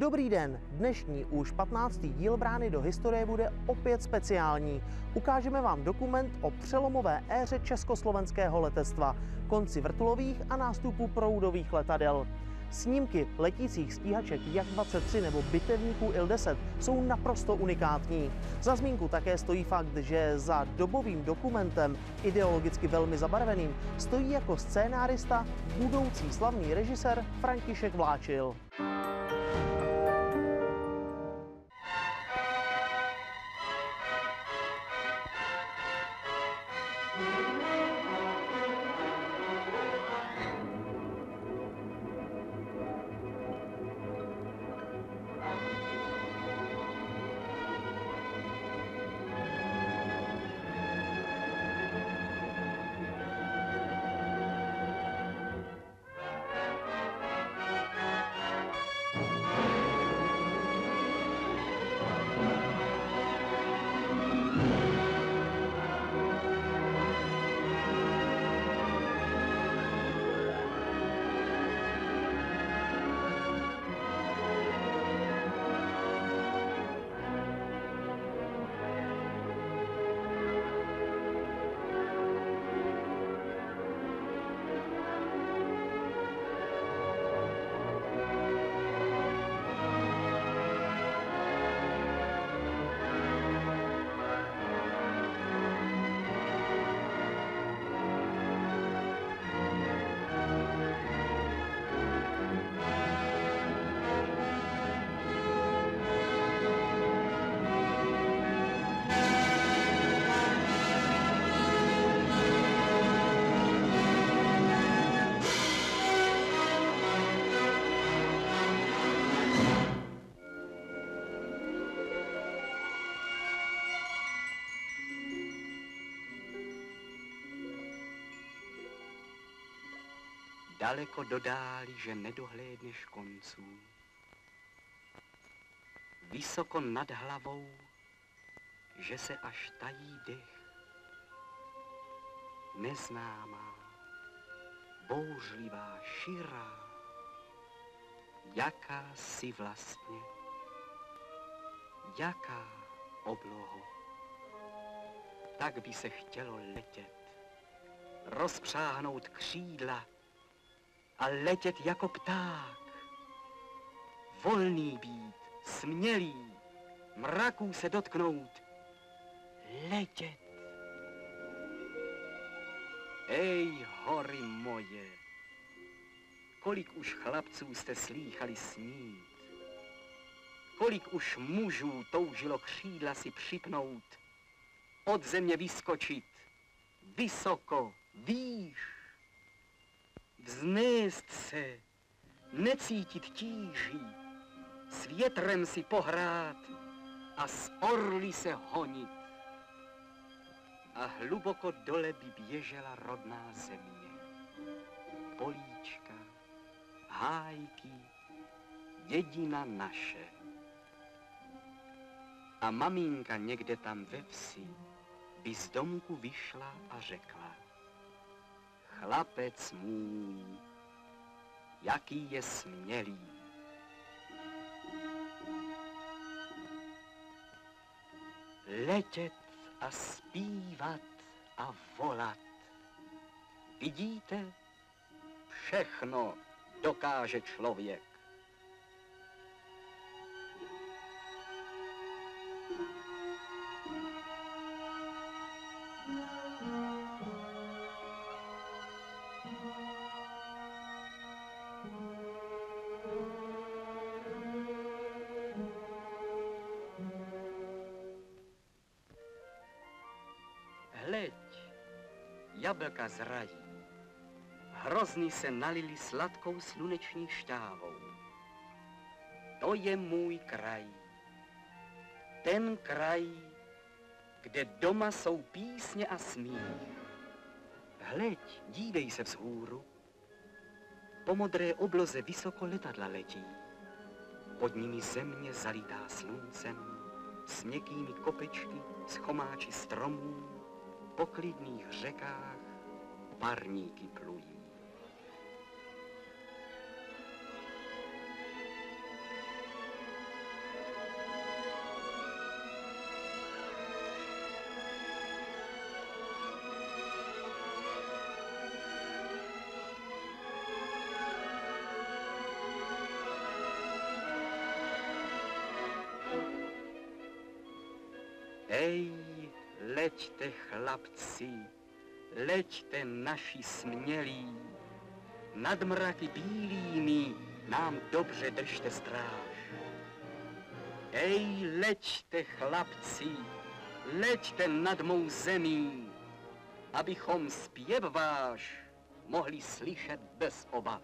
Dobrý den, dnešní už 15. díl Brány do historie bude opět speciální. Ukážeme vám dokument o přelomové éře československého letectva, konci vrtulových a nástupu proudových letadel. Snímky letících stíhaček Jak-23 nebo bitevníků Il-10 jsou naprosto unikátní. Za zmínku také stojí fakt, že za dobovým dokumentem, ideologicky velmi zabarveným, stojí jako scénárista budoucí slavný režisér František Vláčil. Daleko do dálí, že nedohlédneš konců. Vysoko nad hlavou, že se až tají dech. Neznámá, bouřlivá, širá, jaká jsi vlastně, jaká obloho. Tak by se chtělo letět, rozpřáhnout křídla a letět jako pták. Volný být, smělý, mraků se dotknout, letět. Ej, hory moje, kolik už chlapců jste slýchali snít, kolik už mužů toužilo křídla si připnout, od země vyskočit, vysoko, výš, vznést se, necítit tíží, s větrem si pohrát a s orly se honit. A hluboko dole by běžela rodná země. Políčka, hájky, dědina naše. A maminka někde tam ve vsi by z domku vyšla a řekla: chlapec můj, jaký je smělý. Letět a zpívat a volat. Vidíte? Všechno dokáže člověk. Hleď, jablka zrají, hrozny se nalily sladkou sluneční šťávou. To je můj kraj. Ten kraj, kde doma jsou písně a smích. Hleď, dívej se vzhůru. Po modré obloze vysoko letadla letí. Pod nimi země zalitá sluncem, s měkkými kopečky, s chomáči stromů, po klidných řekách parníky plují. Ej, leďte chlapci, leďte naši smělí, nad mraky bílými nám dobře držte stráž. Ej, leďte chlapci, leďte nad mou zemí, abychom zpěv váš mohli slyšet bez obav.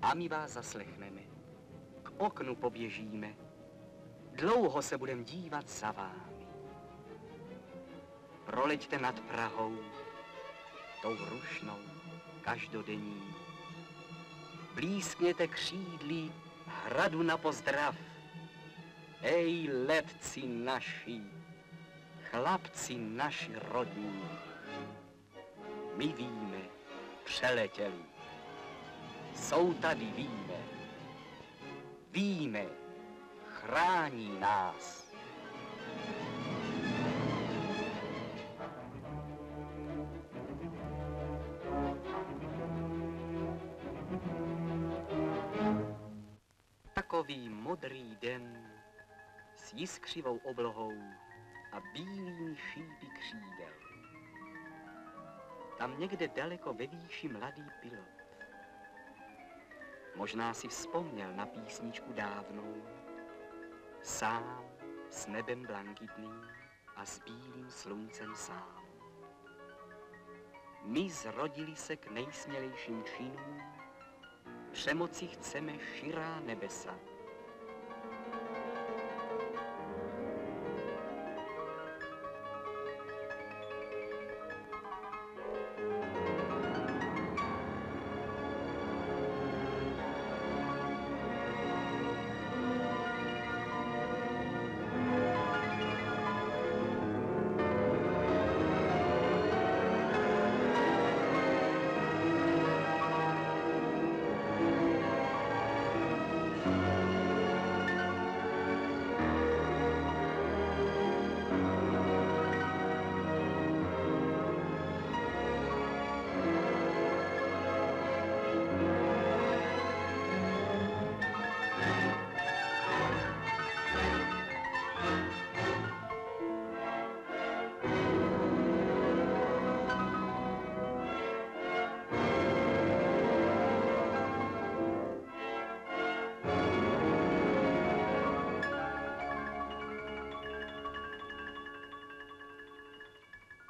A my vás zaslechneme, k oknu poběžíme, dlouho se budem dívat za vámi. Proleďte nad Prahou, tou rušnou, každodenní. Blízkněte křídly hradu na pozdrav. Ej, letci naši, chlapci naši rodní. My víme, přeletěli. Jsou tady, víme. Víme, chrání nás. Takový modrý den s jiskřivou oblohou a bílými šípy křídel. Tam někde daleko ve výši mladý pilot. Možná si vzpomněl na písničku dávnou, sám s nebem blankitným a s bílým sluncem sám. My zrodili se k nejsmělejším činům, přemoci chceme širá nebesa.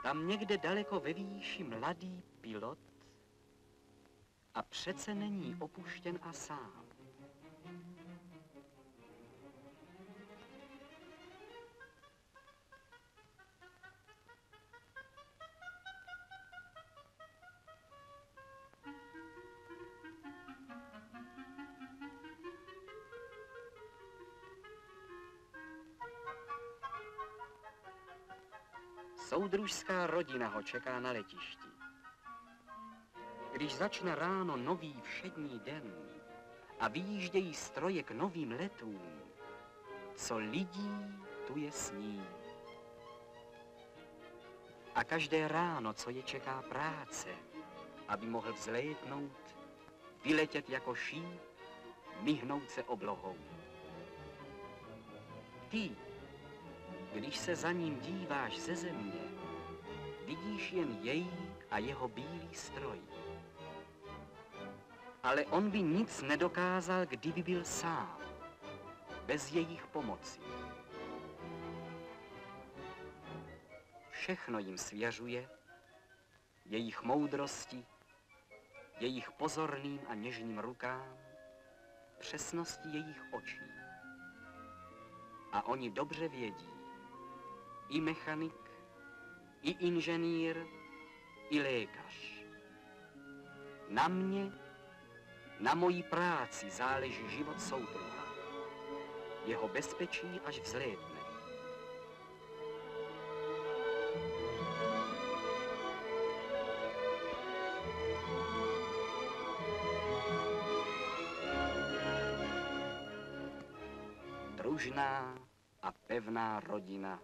Tam někde daleko ve výši mladý pilot a přece není opuštěn a sám. Soudružská rodina ho čeká na letišti. Když začne ráno nový všední den a vyjíždějí stroje k novým letům, co lidí tu je sní. A každé ráno, co je čeká práce, aby mohl vzlétnout, vyletět jako šíp, myhnout se oblohou. Ty, když se za ním díváš ze země, vidíš jen jej a jeho bílý stroj. Ale on by nic nedokázal, kdyby byl sám, bez jejich pomoci. Všechno jim svěřuje, jejich moudrosti, jejich pozorným a něžným rukám, přesnosti jejich očí. A oni dobře vědí, i mechanik, i inženýr, i lékař. Na mě, na mojí práci záleží život soudruha, jeho bezpečí, až vzlétne. pružná a pevná rodina.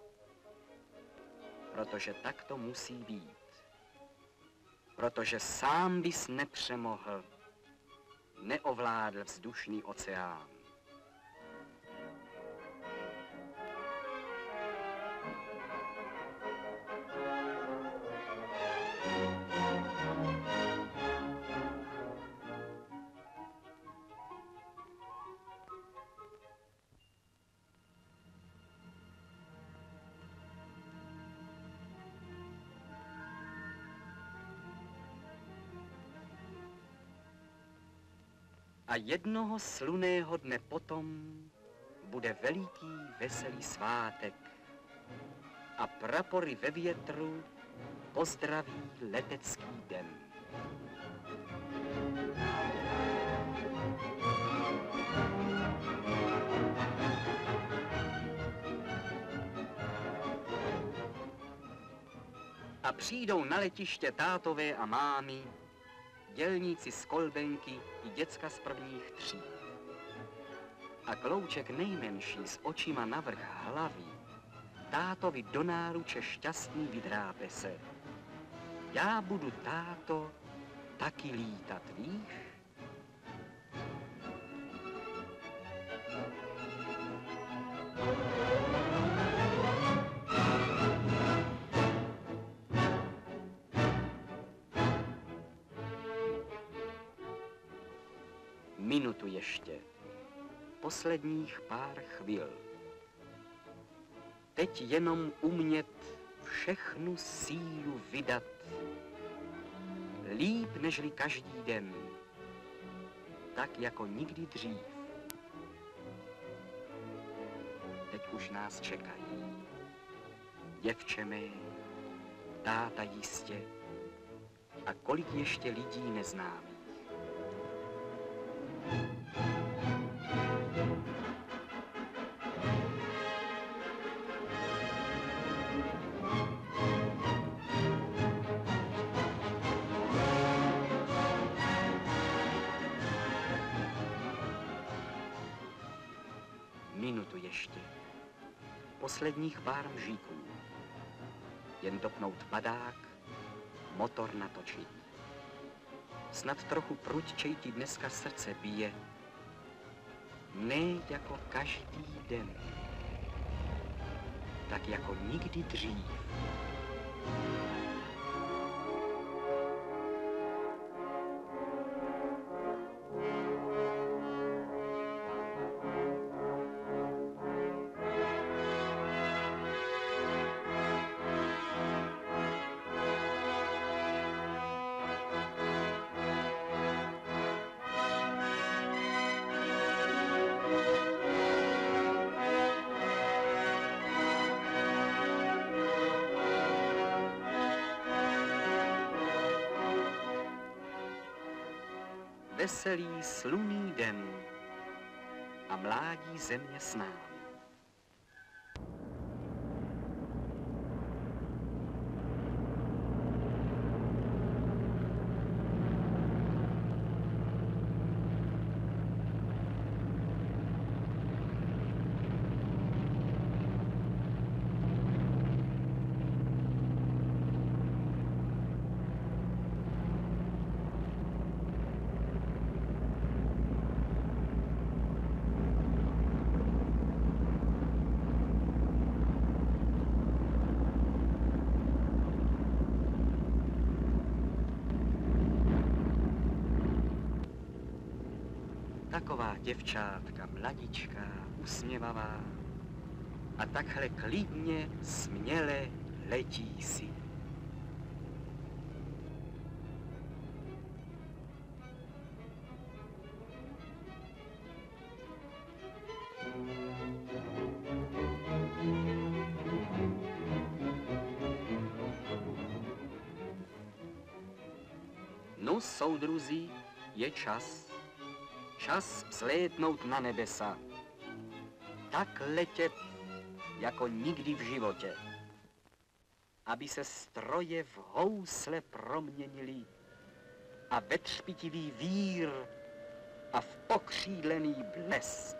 Protože tak to musí být. Protože sám bys nepřemohl, neovládl vzdušný oceán. A jednoho slunného dne potom bude veliký veselý svátek a prapory ve větru pozdraví letecký den. A přijdou na letiště tátové a mámy, dělníci z Kolbenky i děcka z prvních tříd. A klouček nejmenší s očima navrch hlavy tátovi do náruče šťastný vydrápe se. Já budu, táto, taky lítat, víš? Minutu ještě. Posledních pár chvil. Teď jenom umět všechnu sílu vydat. Líp nežli každý den. Tak jako nikdy dřív. Teď už nás čekají. Děvče mé, táta jistě a kolik ještě lidí neznámých. Minutu ještě. Posledních pár mžíků. Jen dopnout padák, motor natočit. Snad trochu prudčej ti dneska srdce bije. Ne jako každý den. Tak jako nikdy dřív. Veselý slunný den a mládí země s námi. Taková děvčátka, mladičká, usměvavá a takhle klidně, směle letí si. No, soudruzi, je čas. Čas vzlétnout na nebesa. Tak letět, jako nikdy v životě. Aby se stroje v housle proměnily a ve třpitivý vír a v pokřídlený blesk.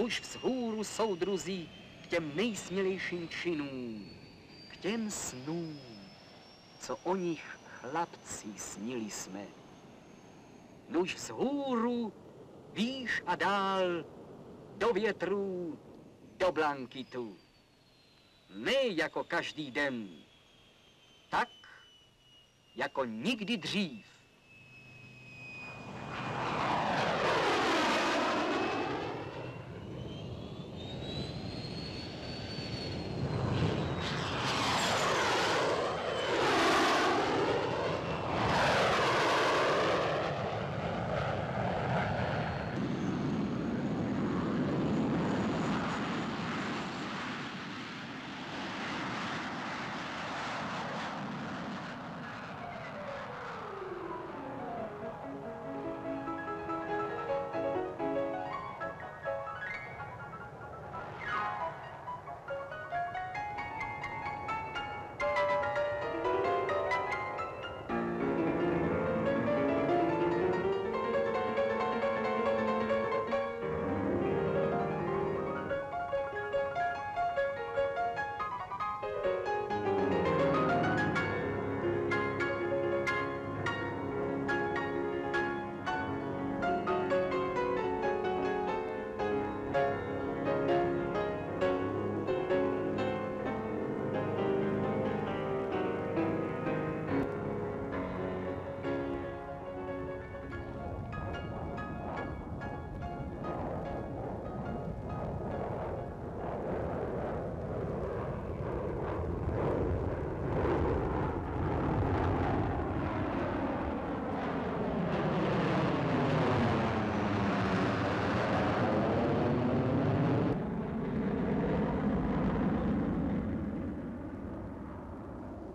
Nuž vzhůru, soudruzi, k těm nejsmělejším činům, k těm snům, co o nich chlapci snili jsme. Nuž vzhůru, výš a dál, do větrů, do blankitu. Ne jako každý den, tak jako nikdy dřív.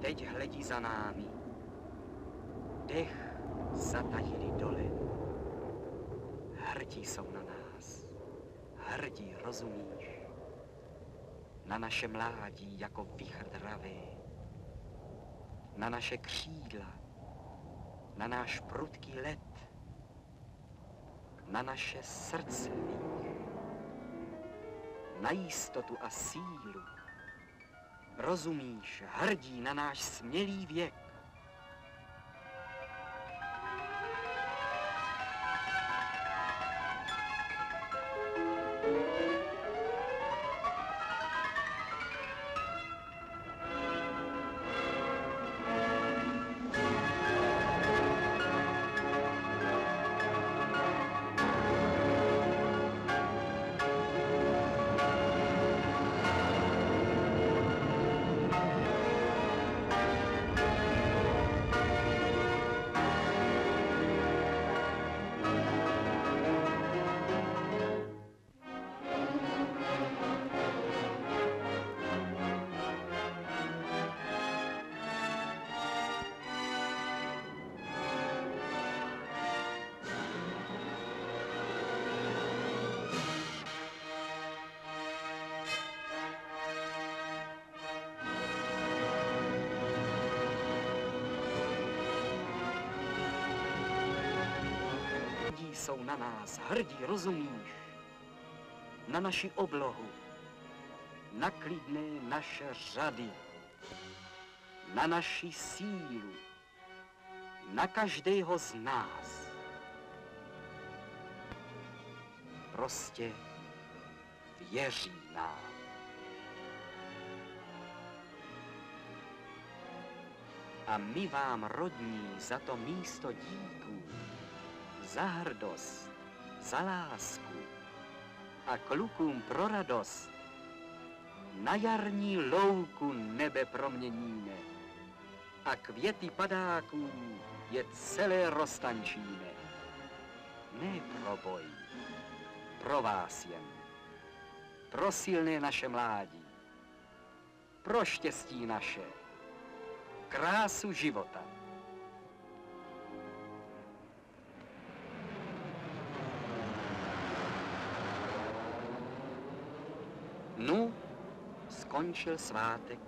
Teď hledí za námi, dech zatajili dole. Hrdí jsou na nás, hrdí, rozumíš? Na naše mládí jako vichr dravé, na naše křídla, na náš prudký let, na naše srdce vých, na jistotu a sílu. Rozumíš, hrdí na náš smělý věk. Jsou na nás hrdí, rozumíš? Na naši oblohu, na klidné naše řady, na naši sílu, na každého z nás. Prostě věří nám. A my vám, rodní, za to místo díků, za hrdost, za lásku a klukům pro radost na jarní louku nebe proměníme a květy padáků je celé roztančíme. Ne pro boj, pro vás jen, pro silné naše mládí, pro štěstí naše, krásu života. Nu, skončil svátek,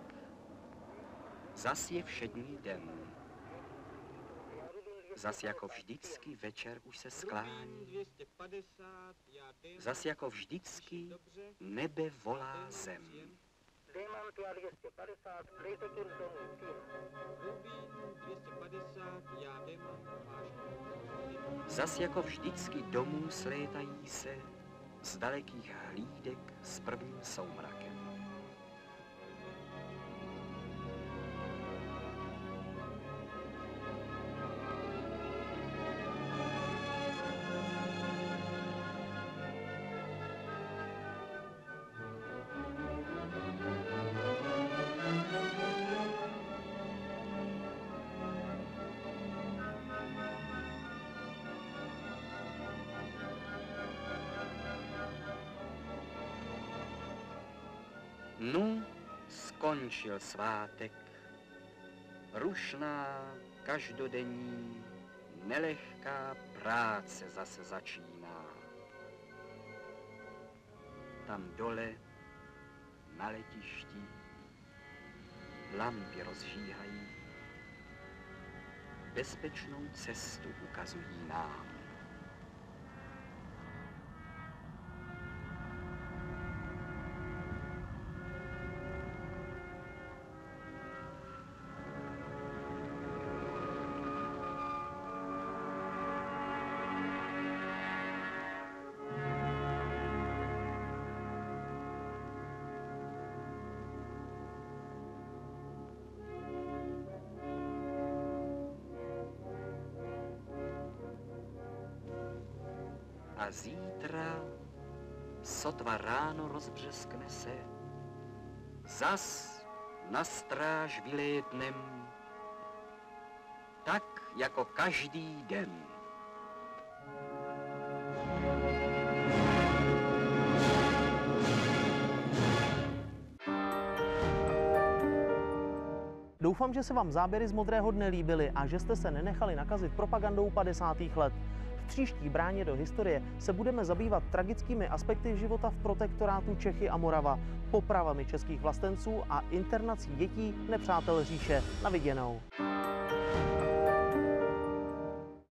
zas je všední den. Zas jako vždycky večer už se sklání. Zas jako vždycky nebe volá zem. Demantia 250, klejte kurz domů, Rubín 250, já Demant, váš. Zas jako vždycky domů slétají se z dalekých hlídek s prvním soumrakem. Nu skončil svátek, rušná, každodenní, nelehká práce zase začíná. Tam dole, na letišti, lampy rozžíhají, bezpečnou cestu ukazují nám. A zítra, sotva ráno rozbřeskne se, zas na stráž vylétnem, tak jako každý den. Doufám, že se vám záběry z Modrého dne líbily a že jste se nenechali nakazit propagandou 50. let. V příští bráně do historie se budeme zabývat tragickými aspekty života v protektorátu Čechy a Morava, popravami českých vlastenců a internací dětí nepřátel říše. Na viděnou.